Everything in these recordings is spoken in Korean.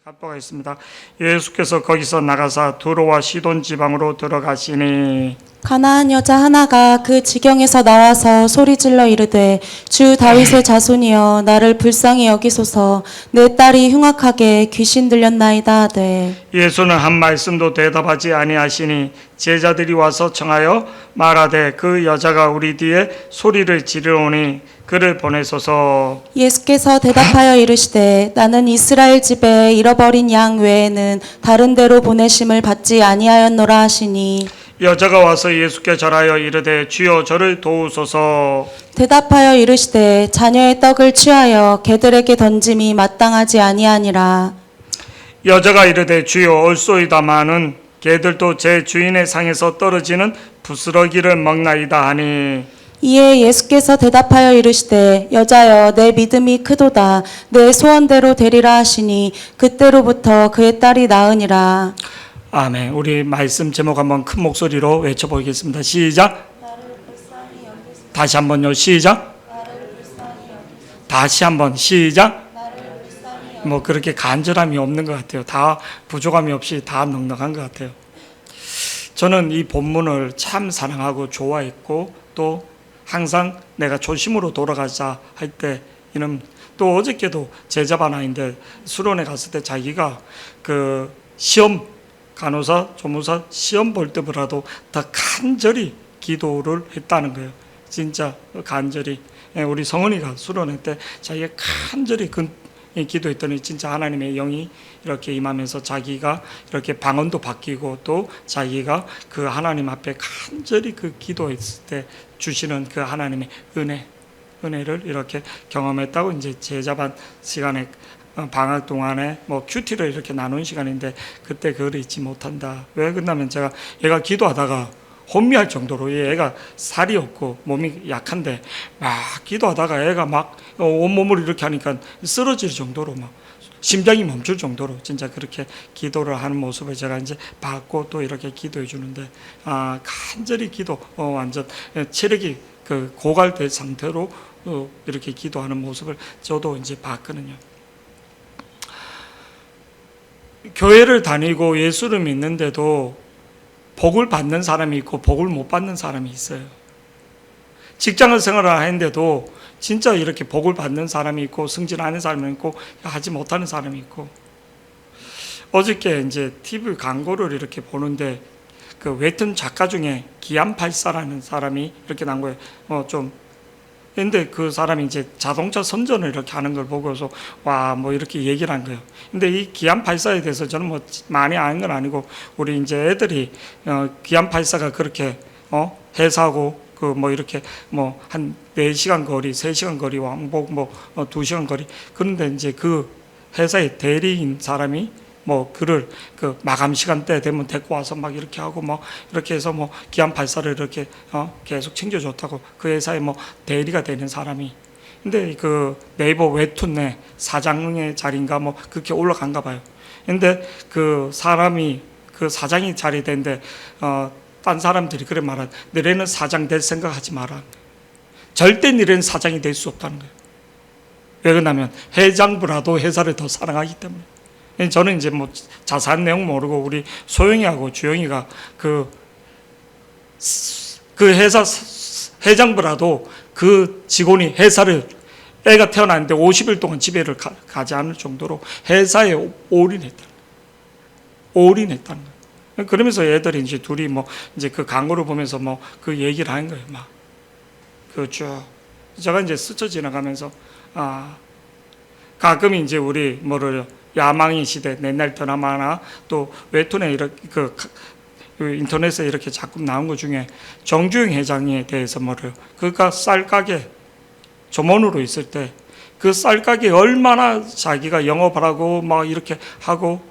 갑부가 있습니다. 예수께서 거기서 나가사 두로와 시돈 지방으로 들어가시니 가나안 여자 하나가 그 지경에서 나와서 소리질러 이르되 주 다윗의 자손이여 나를 불쌍히 여기소서 내 딸이 흉악하게 귀신 들렸나이다 하되 예수는 한 말씀도 대답하지 아니하시니 제자들이 와서 청하여 말하되 그 여자가 우리 뒤에 소리를 지르오니 그를 보내소서. 예수께서 대답하여 이르시되 나는 이스라엘 집에 잃어버린 양 외에는 다른 데로 보내심을 받지 아니하였노라 하시니 여자가 와서 예수께 절하여 이르되 주여 저를 도우소서. 대답하여 이르시되 자녀의 떡을 취하여 개들에게 던짐이 마땅하지 아니하니라. 여자가 이르되 주여 옳소이다마는 개들도 제 주인의 상에서 떨어지는 부스러기를 먹나이다 하니 이에 예수께서 대답하여 이르시되 여자여 내 믿음이 크도다 내 소원대로 되리라 하시니 그때로부터 그의 딸이 나으니라. 아멘. 우리 말씀 제목 한번 큰 목소리로 외쳐보겠습니다. 시작. 다시 한번요. 시작. 다시 한번 시작. 뭐 그렇게 간절함이 없는 것 같아요. 다 부족함이 없이 다 넉넉한 것 같아요. 저는 이 본문을 참 사랑하고 좋아했고 또 항상 내가 초심으로 돌아가자 할 때 이는 또 어저께도 제자반 아인데 수련회 갔을 때 자기가 그 시험 간호사, 조무사 시험 볼 때보다도 더 간절히 기도를 했다는 거예요. 진짜 간절히. 우리 성은이가 수련회 때 자기가 간절히 기도했더니 진짜 하나님의 영이 이렇게 임하면서 자기가 이렇게 방언도 바뀌고 또 자기가 그 하나님 앞에 간절히 그 기도했을 때 주시는 그 하나님의 은혜를 이렇게 경험했다고 이제 제자반 시간에 방학 동안에 뭐 큐티를 이렇게 나눈 시간인데 그때 그걸 잊지 못한다. 왜 그러냐면 제가 얘가 기도하다가 혼미할 정도로 얘가 살이 없고 몸이 약한데 막 기도하다가 얘가 막 온몸을 이렇게 하니까 쓰러질 정도로 막 심장이 멈출 정도로 진짜 그렇게 기도를 하는 모습을 제가 이제 봤고 또 이렇게 기도해 주는데 간절히 기도 완전 체력이 그 고갈된 상태로 이렇게 기도하는 모습을 저도 이제 봤거든요. 교회를 다니고 예수를 믿는데도 복을 받는 사람이 있고 복을 못 받는 사람이 있어요. 직장을 생활을 하는데도 진짜 이렇게 복을 받는 사람이 있고 승진하는 사람이 있고 하지 못하는 사람이 있고 어저께 이제 TV 광고를 이렇게 보는데 그 웹툰 작가 중에 기안84라는 사람이 이렇게 난 거예요. 근데 그 사람이 이제 자동차 선전을 이렇게 하는 걸 보고서 뭐 이렇게 얘기를 한 거예요. 근데 이 기안84에 대해서 저는 뭐 많이 아는 건 아니고 우리 이제 애들이 기안84가 그렇게 회사하고 그 뭐 이렇게 뭐 한 4시간 거리, 3시간 거리 왕복 2시간 거리 그런데 이제 그 회사의 대리인 사람이 뭐 그를 그 마감 시간대 되면 데리고 와서 막 이렇게 하고 뭐 이렇게 해서 뭐 기안84를 이렇게 계속 챙겨줬다고 그 회사에 뭐 대리가 되는 사람이 근데 그 네이버 웹툰 내 사장의 자리인가 뭐 그렇게 올라간가 봐요. 근데 그 사람이 그 사장이 자리 된데 딴 사람들이 그래 말한 너네는 사장 될 생각하지 마라. 절대 너네는 사장이 될 수 없다는 거예요. 왜 그러냐면 회장부라도 회사를 더 사랑하기 때문에. 저는 이제 뭐 자세한 내용 모르고 우리 소영이하고 주영이가 그 회사 회장부라도 그 직원이 회사를 애가 태어났는데 50일 동안 집에를 가지 않을 정도로 회사에 올인했다는 거예요. 그러면서 애들이 이제 둘이 뭐 이제 그 광고를 보면서 뭐 그 얘기를 하는 거예요. 막 그 쭉 제가 이제 스쳐 지나가면서 가끔 이제 우리 야망의 시대, 옛날 드라마나 또 웹툰에 이렇게 그 인터넷에 이렇게 자꾸 나온 것 중에 정주영 회장에 대해서 그가 쌀가게 조문으로 있을 때 그 쌀가게 얼마나 자기가 영업을 하고 막 이렇게 하고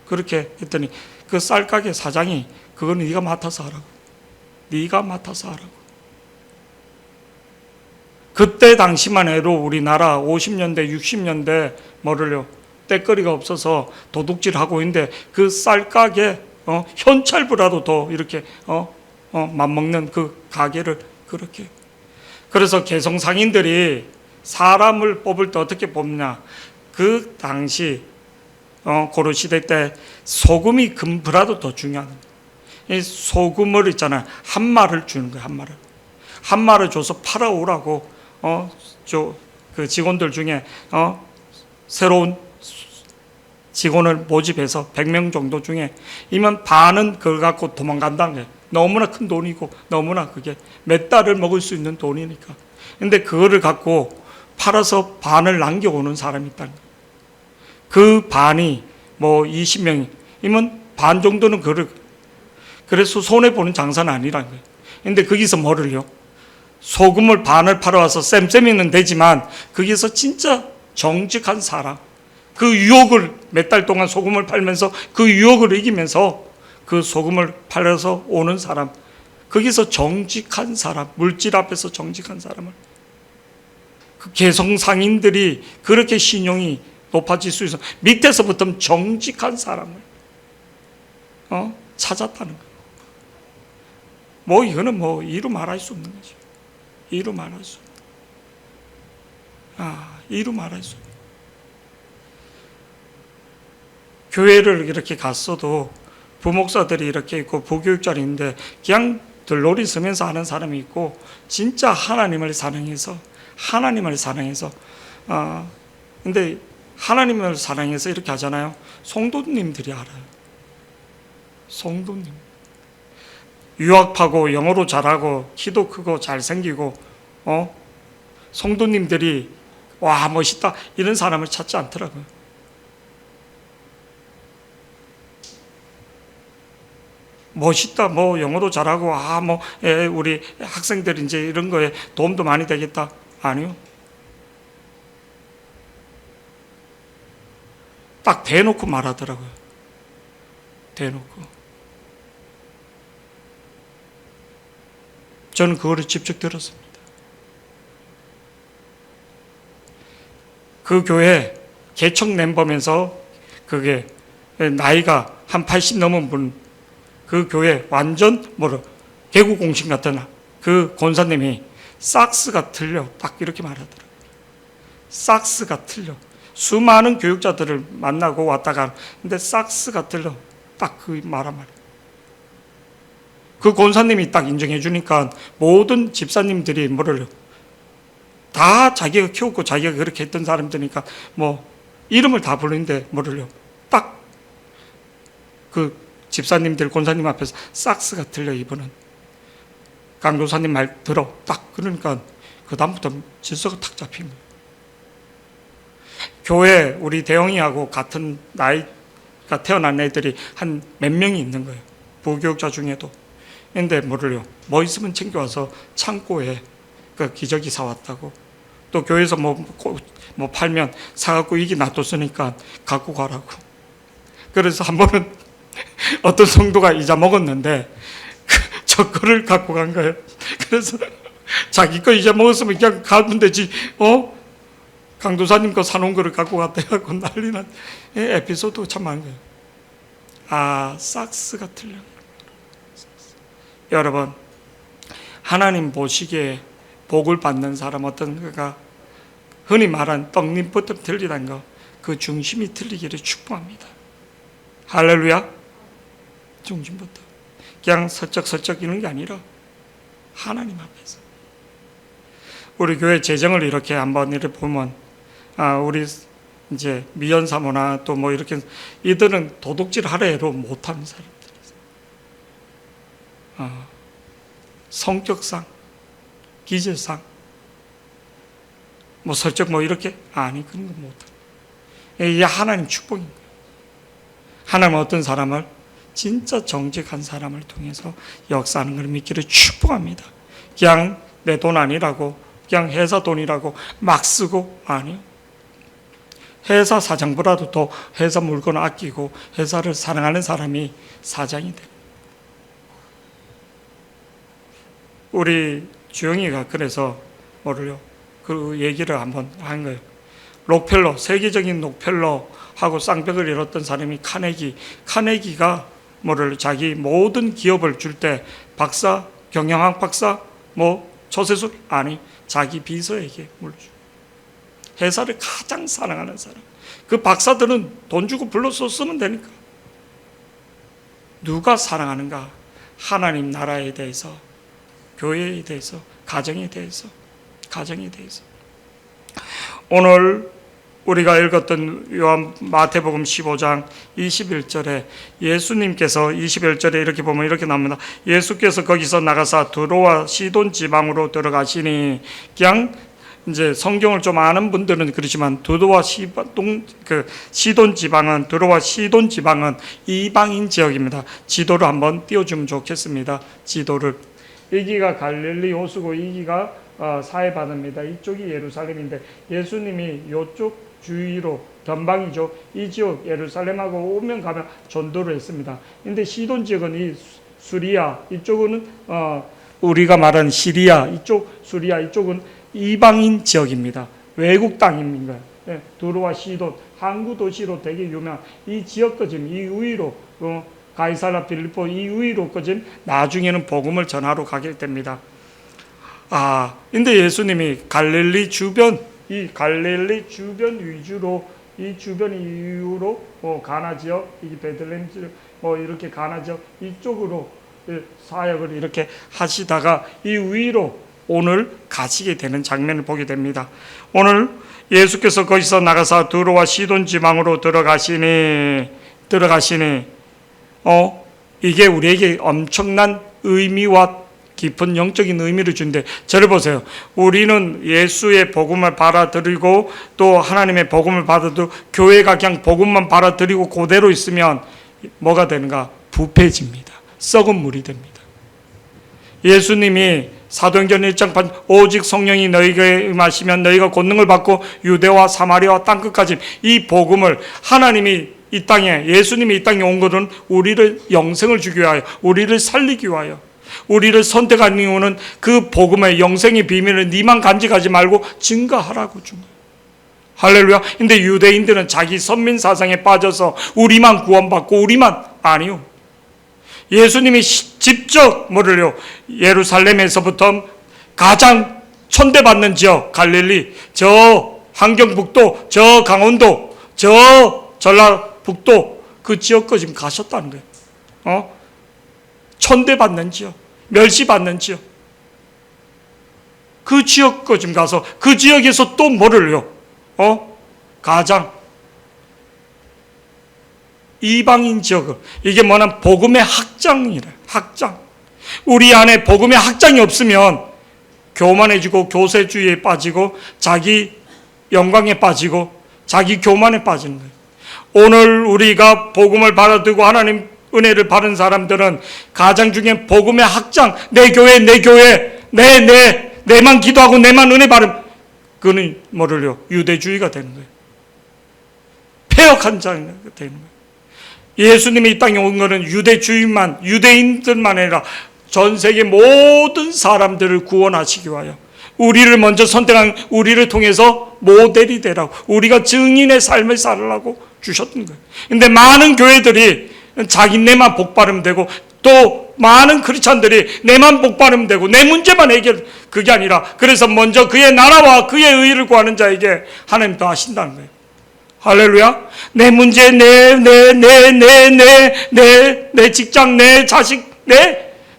그렇게 했더니 그 쌀가게 사장이 그거는 네가 맡아서 하라고. 네가 맡아서 하라고. 그때 당시만 해도 우리나라 50년대, 60년대 때거리가 없어서 도둑질하고 있는데 그 쌀가게 현찰부라도 더 이렇게 맞먹는 그 가게를 그렇게. 그래서 개성 상인들이 사람을 뽑을 때 어떻게 뽑냐? 그 당시 고려 시대 때 소금이 금보다도 더 중요한 거예요. 이 소금을 있잖아요. 한 말을 주는 거예요. 한 말을 줘서 팔아오라고 그 직원들 중에 새로운 직원을 모집해서 100명 정도 중에 이면 반은 그걸 갖고 도망간다는 거예요. 너무나 큰 돈이고 너무나 그게 몇 달을 먹을 수 있는 돈이니까. 근데 그거를 갖고 팔아서 반을 남겨오는 사람이 있다는 거예요. 그 반이 뭐 20명이면 반 정도는 그래서 손해보는 장사는 아니라는 거예요. 근데 거기서 뭐를요? 소금을 반을 팔아와서 쌤쌤이는 되지만 거기서 진짜 정직한 사람, 그 유혹을 몇 달 동안 소금을 팔면서 그 유혹을 이기면서 그 소금을 팔아서 오는 사람, 거기서 정직한 사람, 물질 앞에서 정직한 사람을, 그 개성상인들이 그렇게 신용이 높아질 수 있어 밑에서부터 정직한 사람을 찾았다는 거예요. 뭐 이거는 뭐 이루 말할 수 없는 거죠. 이루 말할 수 없는. 이루 말할 수 없는. 교회를 이렇게 갔어도 부목사들이 이렇게 있고 부교육자리 있는데 그냥 들놀이 쓰면서 하는 사람이 있고 진짜 하나님을 사랑해서 근데 하나님을 사랑해서 이렇게 하잖아요. 성도님들이 알아요. 성도님. 유학파고 영어로 잘하고 키도 크고 잘생기고 성도님들이 와 멋있다 이런 사람을 찾지 않더라고요. 멋있다 뭐 영어로 잘하고 우리 학생들 이제 이런 거에 도움도 많이 되겠다. 아니요. 딱 대놓고 말하더라고요. 대놓고. 저는 그거를 직접 들었습니다. 그 교회 개척 멤버면서 그게 나이가 한 80 넘은 분, 그 교회 완전 개국 공신 같은 그 권사님이 삭스가 틀려 딱 이렇게 말하더라고요. 삭스가 틀려. 수많은 교육자들을 만나고 왔다가 근데 삭스가 틀려 딱 그 말한 말이에요. 그 권사님이 딱 인정해 주니까 모든 집사님들이 다 자기가 키웠고 자기가 그렇게 했던 사람들이니까 뭐 이름을 다 부르는데 딱 그 집사님들 권사님 앞에서 삭스가 틀려 이분은 강도사님 말 들어 딱 그러니까 그 다음부터 질서가 탁 잡힌 거예요. 교회 우리 대영이하고 같은 나이가 태어난 애들이 한 몇 명이 있는 거예요. 부교육자 중에도. 근데 뭐 있으면 챙겨와서 창고에 그 기저귀 사왔다고. 또 교회에서 뭐 팔면 사갖고 이게 놔뒀으니까 갖고 가라고. 그래서 한 번은 어떤 성도가 잊어먹었는데 저거를 갖고 간 거예요. 그래서 자기 거 잊어먹었으면 그냥 가면 되지. 강도사님 거 사놓은 거를 갖고 갔다 해갖고 난리난 에피소드가 참 많은 거예요. 삭스가 틀려. 여러분, 하나님 보시기에 복을 받는 사람 어떤 거가 흔히 말한 떡잎부터 틀리다는 거, 그 중심이 틀리기를 축복합니다. 할렐루야. 중심부터. 그냥 서쩍서쩍 이런 게 아니라 하나님 앞에서. 우리 교회 재정을 이렇게 한번 이렇게 보면 우리 이제 미연 사모나 또 뭐 이렇게 이들은 도둑질 하려 해도 못하는 사람들이에요. 성격상, 기질상, 뭐 설적 뭐 이렇게 그런 거 못하는. 이게 하나님 축복인 거예요. 하나님은 어떤 사람을 진짜 정직한 사람을 통해서 역사하는 걸 믿기를 축복합니다. 그냥 내 돈 아니라고, 그냥 회사 돈이라고 막 쓰고 아니요. 회사 사장보다도 더 회사 물건을 아끼고 회사를 사랑하는 사람이 사장이 돼요. 우리 주영이가 그래서 그 얘기를 한번 한 거예요. 록펠러, 세계적인 록펠러하고 쌍벽을 이뤘던 사람이 카네기가 자기 모든 기업을 줄 때 박사, 경영학 박사, 초세술 자기 비서에게 물려줘. 회사를 가장 사랑하는 사람. 그 박사들은 돈 주고 불러서 쓰면 되니까. 누가 사랑하는가? 하나님 나라에 대해서, 교회에 대해서, 가정에 대해서. 오늘 우리가 읽었던 마태복음 15장 21절에 예수님께서 21절에 이렇게 보면 이렇게 나옵니다. 예수께서 거기서 나가사 두로와 시돈 지방으로 들어가시니, 그냥 이제 성경을 좀 아는 분들은 그렇지만 두로와 시돈 지방은 이방인 지역입니다. 지도를 한번 띄워주면 좋겠습니다. 지도를. 여기가 갈릴리 호수고 여기가 사해바다입니다. 이쪽이 예루살렘인데 예수님이 이쪽 주위로 변방이죠. 이 지역 예루살렘하고 오면 가면 전도를 했습니다. 근데 시돈 지역은 이 수리아, 이쪽은 우리가 말하는 시리아, 이쪽 수리아, 이쪽은 이방인 지역입니다. 외국 땅입니다. 예, 두로와 시돈, 항구 도시로 되게 유명한 이 지역까지 이 위로 가이사라 빌립보 이 위로까지 나중에는 복음을 전하러 가게 됩니다. 근데 예수님이 갈릴리 주변 위주로, 이 주변 이후로 가나 지역, 이 베들레헴 지역, 이렇게 가나 지역 이쪽으로 사역을 이렇게 하시다가 이 위로 오늘 가시게 되는 장면을 보게 됩니다. 오늘 예수께서 거기서 나가사 두로와 시돈 지방으로 들어가시니 이게 우리에게 엄청난 의미와 깊은 영적인 의미를 준대. 저를 보세요. 우리는 예수의 복음을 받아들이고 또 하나님의 복음을 받아도 교회가 그냥 복음만 받아들이고 그대로 있으면 뭐가 되는가? 부패집니다. 썩은 물이 됩니다. 예수님이 사도행전 1장 8 오직 성령이 너희에게 임하시면 너희가 권능을 받고 유대와 사마리아와 땅끝까지 이 복음을 하나님이 이 땅에 예수님이 이 땅에 온 것은 우리를 영생을 주기 위하여 우리를 살리기 위하여 우리를 선택한 이유는 그 복음의 영생의 비밀을 니만 간직하지 말고 증거하라고 준 거예요. 할렐루야. 근데 유대인들은 자기 선민 사상에 빠져서 우리만 구원받고 우리만 아니요. 예수님이 직접 뭐를요? 예루살렘에서부터 가장 천대받는 지역 갈릴리, 저 함경북도, 저 강원도, 저 전라북도 그 지역까지 지금 가셨다는 거예요. 천대받는 지역, 멸시받는 지역. 그 지역까지 지금 가서 그 지역에서 또 뭐를요? 가장 이방인 지역을 이게 뭐냐면 복음의 확장이래. 확장. 우리 안에 복음의 확장이 없으면 교만해지고 교세주의에 빠지고 자기 영광에 빠지고 자기 교만에 빠지는 거예요. 오늘 우리가 복음을 받아들고 하나님 은혜를 받은 사람들은 가장 중요한 복음의 확장. 내 교회 내만 기도하고 내만 은혜 받음. 그는 뭐를요? 유대주의가 되는 거예요. 폐역한 자가 되는 거예요. 예수님이 이 땅에 온 것은 유대인들만 아니라 전 세계 모든 사람들을 구원하시기 위하여 우리를 먼저 선택한 우리를 통해서 모델이 되라고 우리가 증인의 삶을 살으라고 주셨던 거예요. 근데 많은 교회들이 자기네만 복받으면 되고 또 많은 크리스찬들이 내만 복받으면 되고 내 문제만 해결 그게 아니라 그래서 먼저 그의 나라와 그의 의를 구하는 자에게 하나님 더 하신다는 거예요. 할렐루야. 내 문제, 내 직장, 내 자식,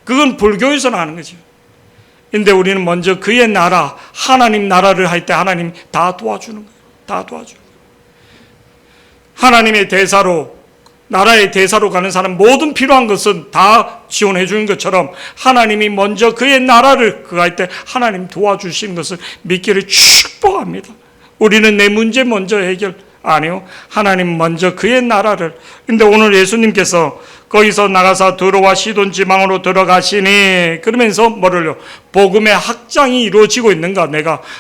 그건 불교에서는 하는 거죠. 근데 우리는 먼저 그의 나라, 하나님 나라를 할 때 하나님 다 도와주는 거예요. 다 도와주는 거예요. 하나님의 대사로, 나라의 대사로 가는 사람 모든 필요한 것은 다 지원해 주는 것처럼 하나님이 먼저 그의 나라를 할 때 하나님 도와주시는 것을 믿기를 축복합니다. 우리는 내 문제 먼저 해결 아니요. 하나님 먼저 그의 나라를. 근데 오늘 예수님께서 거기서 나가서 두로와 시돈 지방으로 들어가시니 그러면서 뭐를요? 복음의 확장이 이루어지고 있는가?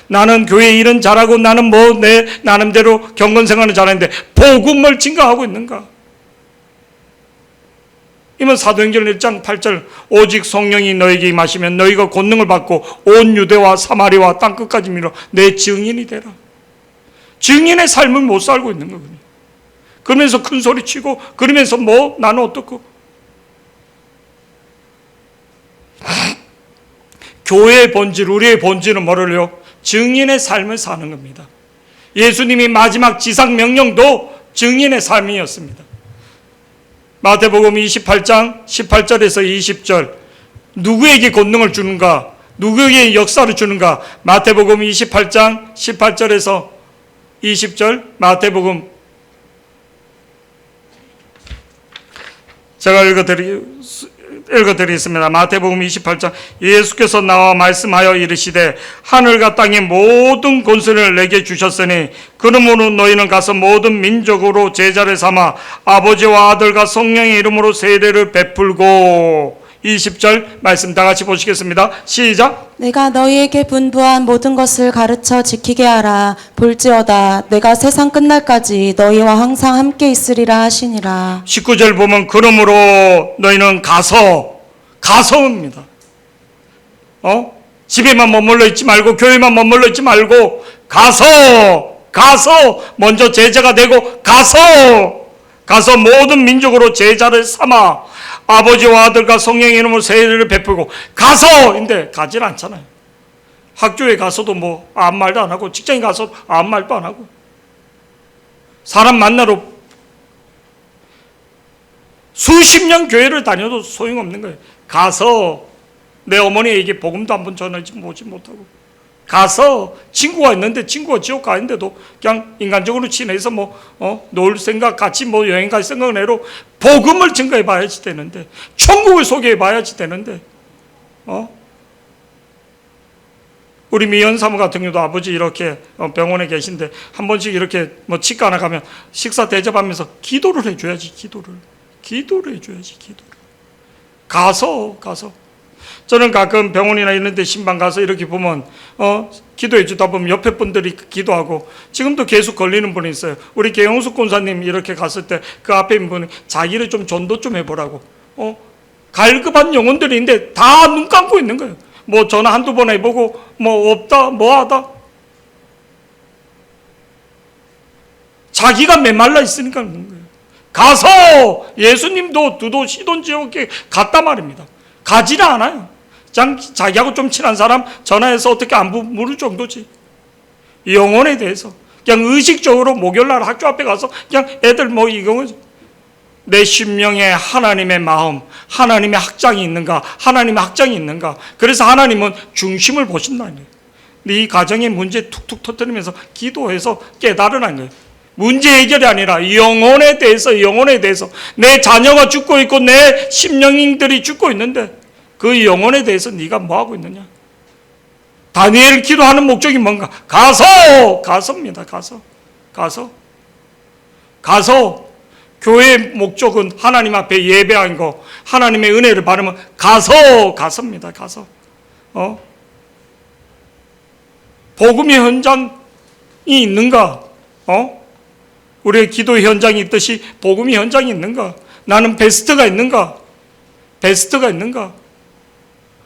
나는 교회 일은 잘하고 나는 내 나름대로 경건생활은 잘하는데 복음을 증거하고 있는가? 이면 사도행전 1장 8절 오직 성령이 너에게 임하시면 너희가 권능을 받고 온 유대와 사마리아와 땅끝까지 밀어 내 증인이 되라. 증인의 삶을 못 살고 있는 거거든요. 그러면서 큰 소리 치고 그러면서 나는 어떻고 교회의 본질 우리의 본질은 뭐를요? 증인의 삶을 사는 겁니다. 예수님이 마지막 지상 명령도 증인의 삶이었습니다. 마태복음 28장 18절에서 20절, 누구에게 권능을 주는가? 누구에게 역사를 주는가? 마태복음 28장 18절에서 20절, 마태복음, 제가 읽어드리겠습니다. 마태복음 28장, 예수께서 나와 말씀하여 이르시되 하늘과 땅의 모든 권세를 내게 주셨으니 그러므로 너희는 가서 모든 민족으로 제자를 삼아 아버지와 아들과 성령의 이름으로 세례를 베풀고, 20절 말씀 다 같이 보시겠습니다. 시작. 내가 너희에게 분부한 모든 것을 가르쳐 지키게 하라. 볼지어다 내가 세상 끝날까지 너희와 항상 함께 있으리라 하시니라. 19절 보면 그러므로 너희는 가서입니다. 집에만 머물러 있지 말고, 교회만 머물러 있지 말고, 가서 먼저 제자가 되고, 가서 모든 민족으로 제자를 삼아 아버지와 아들과 성령의 이름으로 세례를 베풀고, 가서인데 가질 않잖아요. 학교에 가서도 뭐 아무 말도 안 하고, 직장에 가서 아무 말도 안 하고, 사람 만나러 수십 년 교회를 다녀도 소용없는 거예요. 가서 내 어머니에게 복음도 한번 전하지 못하고, 가서 친구가 있는데 친구가 지옥 가 있는데도 그냥 인간적으로 친해서 놀 생각, 같이 여행 갈 생각 내로 복음을 증거해 봐야지 되는데, 천국을 소개해 봐야지 되는데, 우리 미연 사모 같은 경우도 아버지 이렇게 병원에 계신데 한 번씩 이렇게 치과 하나 가면 식사 대접하면서 기도를 해줘야지. 기도를 해줘야지. 가서 저는 가끔 병원이나 이런 데 신방 가서 이렇게 보면 기도해 주다 보면 옆에 분들이 기도하고, 지금도 계속 걸리는 분이 있어요. 우리 계영숙 권사님 이렇게 갔을 때 그 앞에 있는 분이 자기를 좀 전도 좀 해보라고, 갈급한 영혼들인데 다 눈 감고 있는 거예요. 뭐 전화 한두 번 해보고 뭐 없다 뭐하다, 자기가 메말라 있으니까 그런 거예요. 가서 예수님도 두도 시돈 지옥에 갔단 말입니다. 가지를 않아요. 그냥 자기하고 좀 친한 사람 전화해서 어떻게 안부 물을 정도지. 영혼에 대해서 그냥 의식적으로 목요일날 학교 앞에 가서 그냥 애들 이거 내 심령에 하나님의 마음, 하나님의 학장이 있는가, 하나님의 학장이 있는가. 그래서 하나님은 중심을 보신다는 거예요. 네 가정의 문제 툭툭 터뜨리면서 기도해서 깨달으라는 거예요. 문제 해결이 아니라 영혼에 대해서 내 자녀가 죽고 있고 내 심령인들이 죽고 있는데 그 영혼에 대해서 네가 뭐하고 있느냐. 다니엘 기도하는 목적이 뭔가? 가서입니다. 가서 교회의 목적은 하나님 앞에 예배한 거, 하나님의 은혜를 받으면 가서입니다. 복음의 현장이 있는가? 우리의 기도 현장이 있듯이 복음의 현장이 있는가? 나는 베스트가 있는가?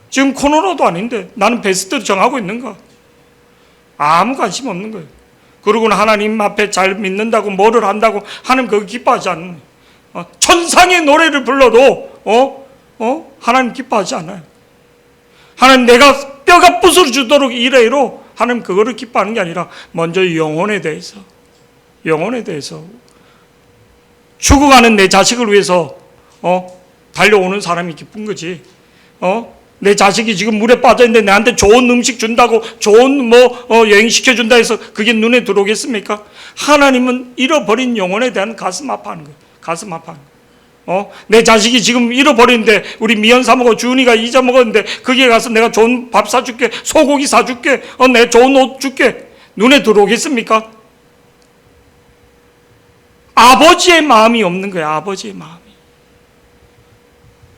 지금 코로나도 아닌데 나는 베스트를 정하고 있는가? 아무 관심 없는 거예요. 그러고는 하나님 앞에 잘 믿는다고 뭐를 한다고 하나님 그거 기뻐하지 않는 거예요. 천상의 노래를 불러도 하나님 기뻐하지 않아요. 하나님 내가 뼈가 부서지도록 이래로 하나님 그거를 기뻐하는 게 아니라 먼저 영혼에 대해서 죽어가는 내 자식을 위해서 달려오는 사람이 기쁜 거지. 내 자식이 지금 물에 빠져있는데 내한테 좋은 음식 준다고, 좋은 여행시켜준다 해서 그게 눈에 들어오겠습니까? 하나님은 잃어버린 영혼에 대한 가슴 아파하는 거예요. 내 자식이 지금 잃어버리는데 우리 미연 사먹고 주은이가 잊어먹었는데 거기에 가서 내가 좋은 밥 사줄게, 소고기 사줄게, 내 좋은 옷 줄게. 눈에 들어오겠습니까? 아버지의 마음이 없는 거예요.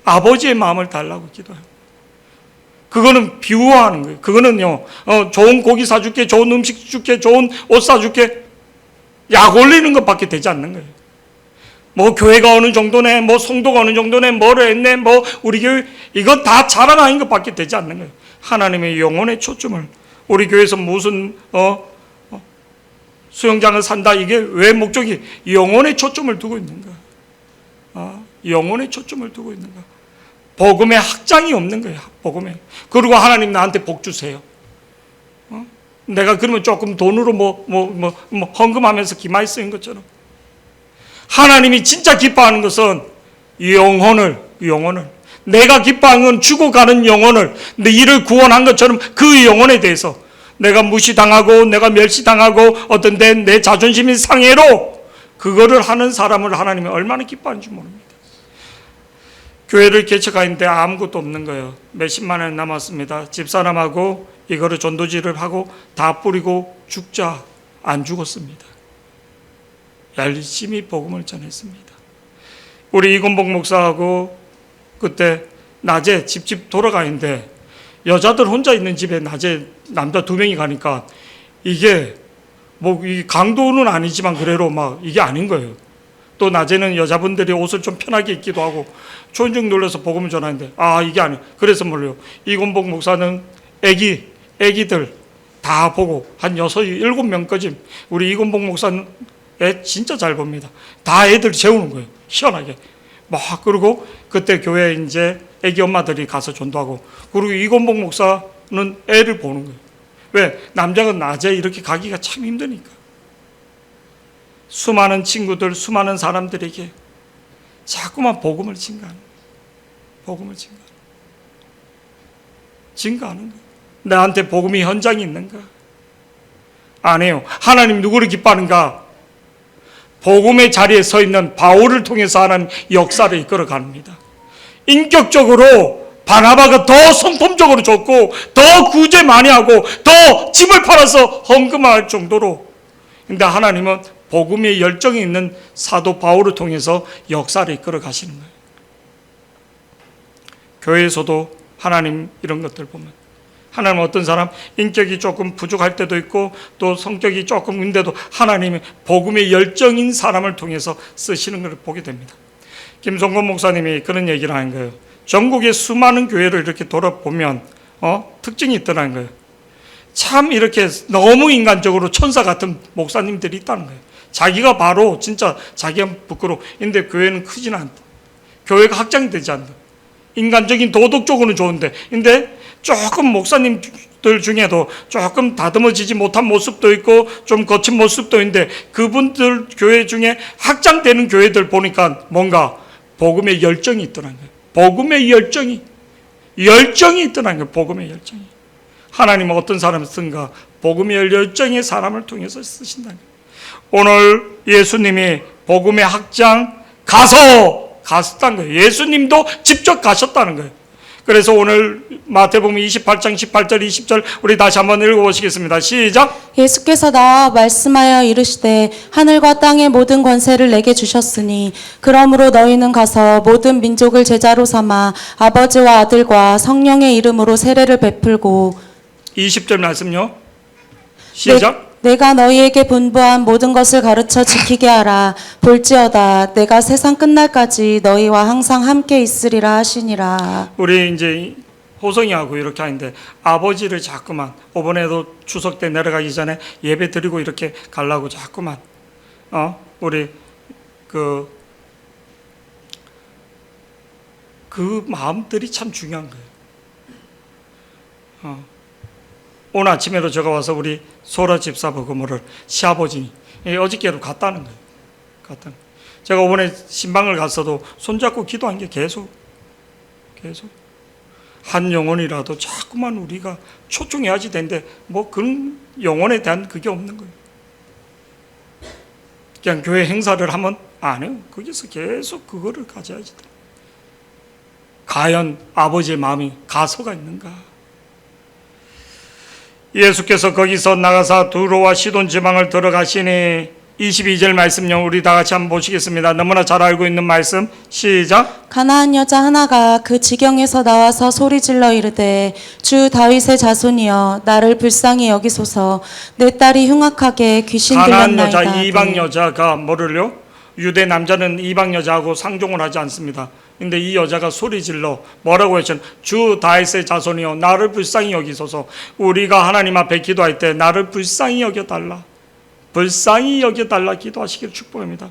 아버지의 마음을 달라고 기도해요. 그거는 비유화하는 거예요. 그거는요, 좋은 고기 사줄게, 좋은 음식 줄게, 좋은 옷 사줄게, 약 올리는 것밖에 되지 않는 거예요. 뭐 교회가 어느 정도네, 뭐 성도가 어느 정도네, 뭐를 했네, 뭐 우리 교회, 이거 다 자랑하는 것밖에 되지 않는 거예요. 하나님의 영혼의 초점을, 우리 교회에서 무슨 수영장을 산다, 이게 왜 목적이? 영혼의 초점을 두고 있는가? 영혼의 초점을 두고 있는가? 복음의 확장이 없는 거예요. 복음에. 그리고 하나님 나한테 복 주세요. 내가 그러면 조금 돈으로 헌금하면서 기마에 쓰인 것처럼. 하나님이 진짜 기뻐하는 것은 영혼을 내가 기뻐하는 건 죽어가는 영혼을, 내 이를 구원한 것처럼 그 영혼에 대해서 내가 무시당하고 내가 멸시당하고 어떤 내 자존심이 상해로 그거를 하는 사람을 하나님이 얼마나 기뻐하는지 모릅니다. 교회를 개척하는데 아무것도 없는 거예요. 몇십만 원 남았습니다. 집사람하고 이거를 전도지를 하고 다 뿌리고 죽자. 안 죽었습니다. 열심히 복음을 전했습니다. 우리 이건복 목사하고 그때 낮에 집집 돌아가는데 여자들 혼자 있는 집에 낮에 남자 2명이 가니까 이게 이 강도는 아니지만 그래로 막 이게 아닌 거예요. 또 낮에는 여자분들이 옷을 좀 편하게 입기도 하고 촌중 놀라서 복음을 전하는데 이게 아니에요. 그래서 뭘요? 이건복 목사는 애기들 다 보고 한 6, 7명까지 우리 이건복 목사는 애 진짜 잘 봅니다. 다 애들 재우는 거예요. 희한하게. 그리고 그때 교회에 이제 애기 엄마들이 가서 전도하고 그리고 이건복 목사는 애를 보는 거예요. 왜? 남자가 낮에 이렇게 가기가 참 힘드니까. 수많은 친구들, 수많은 사람들에게 자꾸만 복음을 증가하는 거예요. 복음을 증가하는 거예요. 나한테 복음이 현장이 있는가? 안 해요. 하나님 누구를 기뻐하는가? 복음의 자리에 서 있는 바울을 통해서 하나님 역사를 이끌어 갑니다. 인격적으로 바나바가 더 성품적으로 좋고 더 구제 많이 하고 더 집을 팔아서 헌금할 정도로. 근데 하나님은 복음의 열정이 있는 사도 바울을 통해서 역사를 이끌어 가시는 거예요. 교회에서도 하나님 이런 것들 보면 하나님 어떤 사람 인격이 조금 부족할 때도 있고 또 성격이 조금 인데도 하나님이 복음의 열정인 사람을 통해서 쓰시는 걸 보게 됩니다. 김성곤 목사님이 그런 얘기를 하는 거예요. 전국의 수많은 교회를 이렇게 돌아보면 특징이 있더라는 거예요. 참 이렇게 너무 인간적으로 천사 같은 목사님들이 있다는 거예요. 자기가 바로 진짜 자기가 부끄러워. 근데 교회는 크지는 않다. 교회가 확장이 되지 않는다. 인간적인 도덕적으로는 좋은데 근데 조금 목사님들 중에도 조금 다듬어지지 못한 모습도 있고 좀 거친 모습도 있는데 그분들 교회 중에 확장되는 교회들 보니까 뭔가 복음의 열정이 있더라는 거예요. 복음의 열정이 있더라는 거예요. 복음의 열정이. 하나님은 어떤 사람을 쓴가? 복음의 열정의 사람을 통해서 쓰신다는 거예요. 오늘 예수님이 복음의 확장 갔었다는 거예요. 예수님도 직접 가셨다는 거예요. 그래서 오늘 마태복음 28장 18절 20절 우리 다시 한번 읽어보시겠습니다. 시작. 예수께서 나와 말씀하여 이르시되 하늘과 땅의 모든 권세를 내게 주셨으니 그러므로 너희는 가서 모든 민족을 제자로 삼아 아버지와 아들과 성령의 이름으로 세례를 베풀고 20절 말씀요. 시작. 내가 너희에게 분부한 모든 것을 가르쳐 지키게 하라. 볼지어다 내가 세상 끝날까지 너희와 항상 함께 있으리라 하시니라. 우리 이제 호성이하고 이렇게 하는데 아버지를 자꾸만 이번에도 추석 때 내려가기 전에 예배 드리고 이렇게 가려고 자꾸만 우리 그 마음들이 참 중요한 거예요. 오늘 아침에도 제가 와서 우리 소라 집사 부모를 시아버지니 어저께로 갔다는 거예요. 제가 이번에 신방을 갔어도 손잡고 기도한 게 계속 한 영혼이라도 자꾸만 우리가 초청해야지 되는데 그런 영혼에 대한 그게 없는 거예요. 그냥 교회 행사를 하면 안 해요. 거기서 계속 그거를 가져야지 돼. 과연 아버지의 마음이 가서가 있는가? 예수께서 거기서 나가사 두로와 시돈 지방을 들어가시니 22절 말씀요. 우리 다 같이 한번 보시겠습니다. 너무나 잘 알고 있는 말씀. 시작. 가나안 여자 하나가 그 지경에서 나와서 소리질러 이르되 주 다윗의 자손이여 나를 불쌍히 여기소서. 내 딸이 흉악하게 귀신 가나안 들렸나이다. 여자, 이방 여자가 뭐를요? 유대 남자는 이방 여자하고 상종을 하지 않습니다. 근데 이 여자가 소리질러 뭐라고 했죠? 주 다윗의 자손이여 나를 불쌍히 여기소서. 우리가 하나님 앞에 기도할 때 나를 불쌍히 여겨달라, 불쌍히 여겨달라 기도하시기를 축복합니다.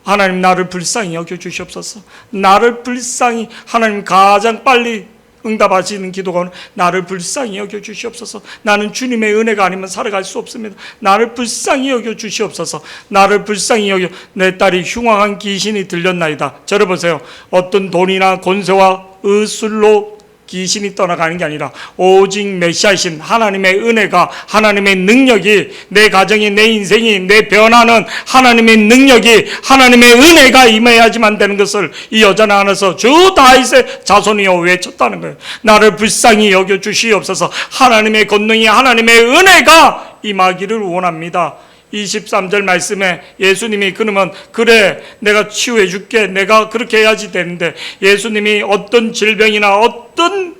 하나님 나를 불쌍히 여겨주시옵소서. 나를 불쌍히, 하나님 가장 빨리 응답하시는 기도가 나를 불쌍히 여겨 주시옵소서. 나는 주님의 은혜가 아니면 살아갈 수 없습니다. 나를 불쌍히 여겨 주시옵소서. 나를 불쌍히 여겨. 내 딸이 흉악한 귀신이 들렸나이다. 저를 보세요. 어떤 돈이나 권세와 의술로 귀신이 떠나가는 게 아니라 오직 메시아이신 하나님의 은혜가, 하나님의 능력이, 내 가정이, 내 인생이, 내 변화는 하나님의 능력이, 하나님의 은혜가 임해야지만 되는 것을 이 여자는 안에서 주 다윗의 자손이여 외쳤다는 거예요. 나를 불쌍히 여겨 주시옵소서. 하나님의 권능이, 하나님의 은혜가 임하기를 원합니다. 23절 말씀에 예수님이 그러면 그래 내가 치유해 줄게, 내가 그렇게 해야지 되는데, 예수님이 어떤 질병이나 어떤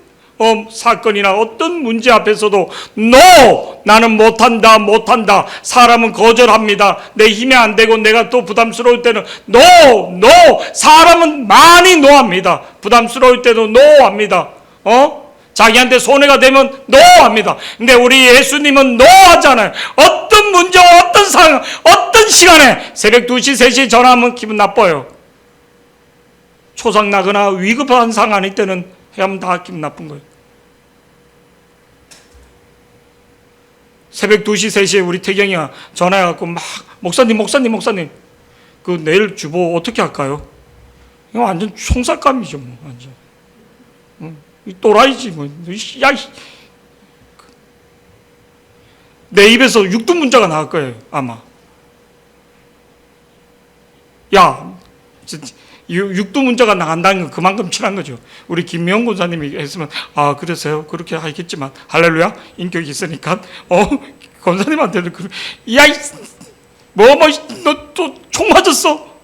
사건이나 어떤 문제 앞에서도 NO! 나는 못한다, 못한다. 사람은 거절합니다. 내 힘이 안 되고 내가 또 부담스러울 때는 NO! NO! 사람은 많이 노합니다. 부담스러울 때도 NO 합니다. 자기한테 손해가 되면 노합니다. 근데 우리 예수님은 노하잖아요. 어떤 문제와 어떤 상황, 어떤 시간에 새벽 2시, 3시에 전화하면 기분 나빠요. 초상나거나 위급한 상황일 때는 하면 다 기분 나쁜 거예요. 새벽 2시, 3시에 우리 태경이가 전화해갖고 막 목사님 그 내일 주보 어떻게 할까요? 이거 완전 총살감이죠, 뭐 완전. 이 또라이지 뭐. 야, 내 입에서 육두문자가 나올 거예요 아마. 야, 육두문자가 나간다는 건 그만큼 친한 거죠. 우리 김명 권사님이 했으면 아 그러세요, 그렇게 하겠지만 할렐루야 인격이 있으니까 권사님한테도 야, 너 또 총 맞았어?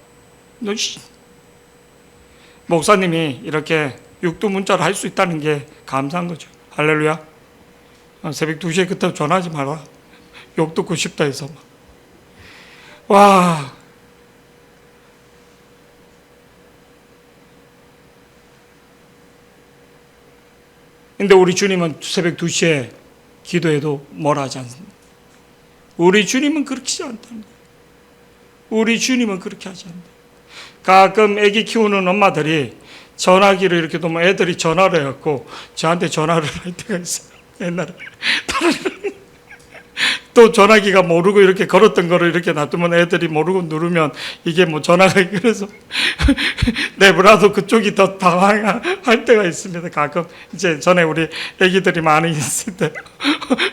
너 목사님이 이렇게 육두문자를 할 수 있다는 게 감사한 거죠. 할렐루야. 새벽 2시에 그때 전화하지 마라. 욕 듣고 싶다 해서. 와. 근데 우리 주님은 새벽 2시에 기도해도 뭐라 하지 않습니다. 우리 주님은 그렇게 하지 않다는 거예요. 우리 주님은 그렇게 하지 않는다. 가끔 애기 키우는 엄마들이 전화기를 이렇게 놓으면 애들이 전화를 해갖고 저한테 전화를 할 때가 있어요. 옛날에. 또 전화기가 모르고 이렇게 걸었던 거를 이렇게 놔두면 애들이 모르고 누르면 이게 뭐 전화가 그래서 내버려도 그쪽이 더 당황할 때가 있습니다. 가끔 이제 전에 우리 애기들이 많이 있을 때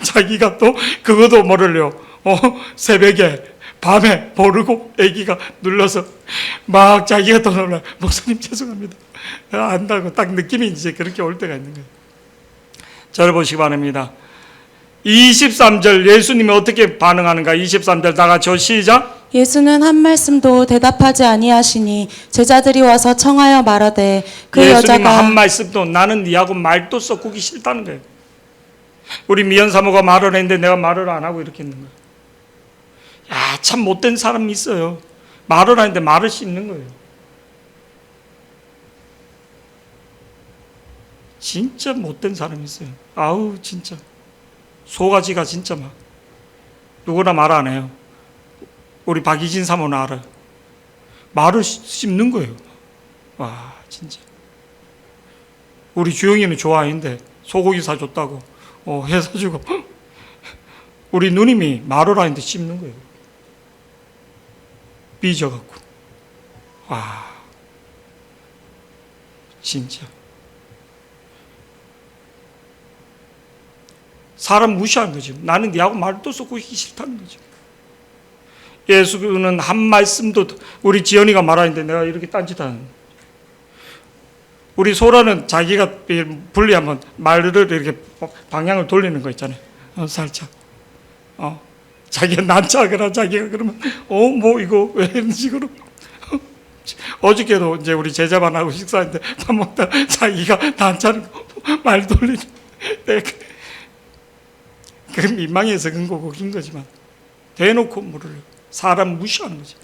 자기가 또 그것도 모르려 새벽에 밤에 모르고 애기가 눌러서 막 자기가 또 놀라. 목사님 죄송합니다. 안다고 딱 느낌이 이제 그렇게 올 때가 있는 거예요. 저를 보시기 바랍니다. 23절 예수님이 어떻게 반응하는가? 23절 다 같이 시작. 예수는 한 말씀도 대답하지 아니하시니 제자들이 와서 청하여 말하되 그 예수님은 여자가 한 말씀도 나는 니하고 말도 섞기 싫다는 거예요. 우리 미연 사모가 말을 했는데 내가 말을 안 하고 이렇게 있는 거예요. 야, 참 못된 사람이 있어요. 말을 하는데 말을 씹는 거예요. 진짜 못된 사람이 있어요. 아우 진짜 소가지가 진짜 막 누구나 말 안 해요. 우리 박이진 사모는 알아요. 말을 씹는 거예요. 와 진짜. 우리 주영이는 좋아하는데 소고기 사줬다고 해 사주고 우리 누님이 말을 하는데 씹는 거예요. 삐져갖고. 와 진짜. 사람 무시하는 거죠. 나는 니하고 말도 섞고 있기 싫다는 거죠. 예수는 한 말씀도 우리 지연이가 말하는데 내가 이렇게 딴짓하는. 우리 소라는 자기가 분리하면 말을 이렇게 방향을 돌리는 거 있잖아요. 살짝. 자기가 난처하거나 자기가 그러면 뭐 이거 왜 이런 식으로. 어저께도 이제 우리 제자반하고 식사했는데 밥 먹다 자기가 난처하는 거 말 돌리는. 그 민망해서 그런 거고 그런 거지만 대놓고 물을 사람 무시하는 거죠.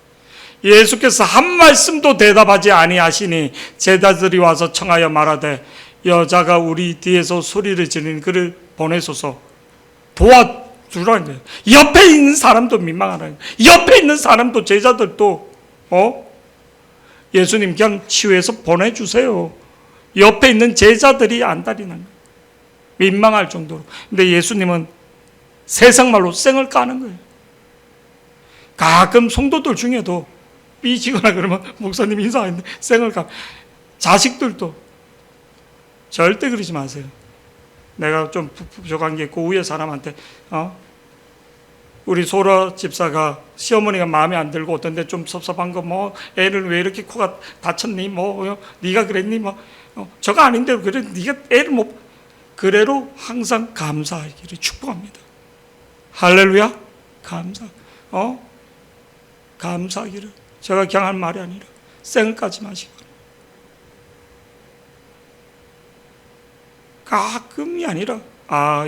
예수께서 한 말씀도 대답하지 아니하시니 제자들이 와서 청하여 말하되 여자가 우리 뒤에서 소리를 지르는 그를 보내소서. 도와주라는 거예요. 옆에 있는 사람도 민망하라는 거예요. 옆에 있는 사람도 제자들도 예수님 그냥 치유해서 보내주세요. 옆에 있는 제자들이 안달이 난 거예요. 민망할 정도로. 근데 예수님은 세상 말로 쌩을 까는 거예요. 가끔 성도들 중에도 삐지거나 그러면 목사님 인사하는데 쌩을 까. 자식들도 절대 그러지 마세요. 내가 좀 부족한 게 있고 위에 사람한테 우리 소라 집사가 시어머니가 마음에 안 들고 어떤 데 좀 섭섭한 거 뭐 애를 왜 이렇게 코가 다쳤니 뭐 네가 그랬니 뭐 저거 아닌데 그래 네가 애를 못 그래로 항상 감사하기를 축복합니다. 할렐루야 감사하기를 제가 그냥 한 말이 아니라 쌩을 까지 마시고 가끔이 아니라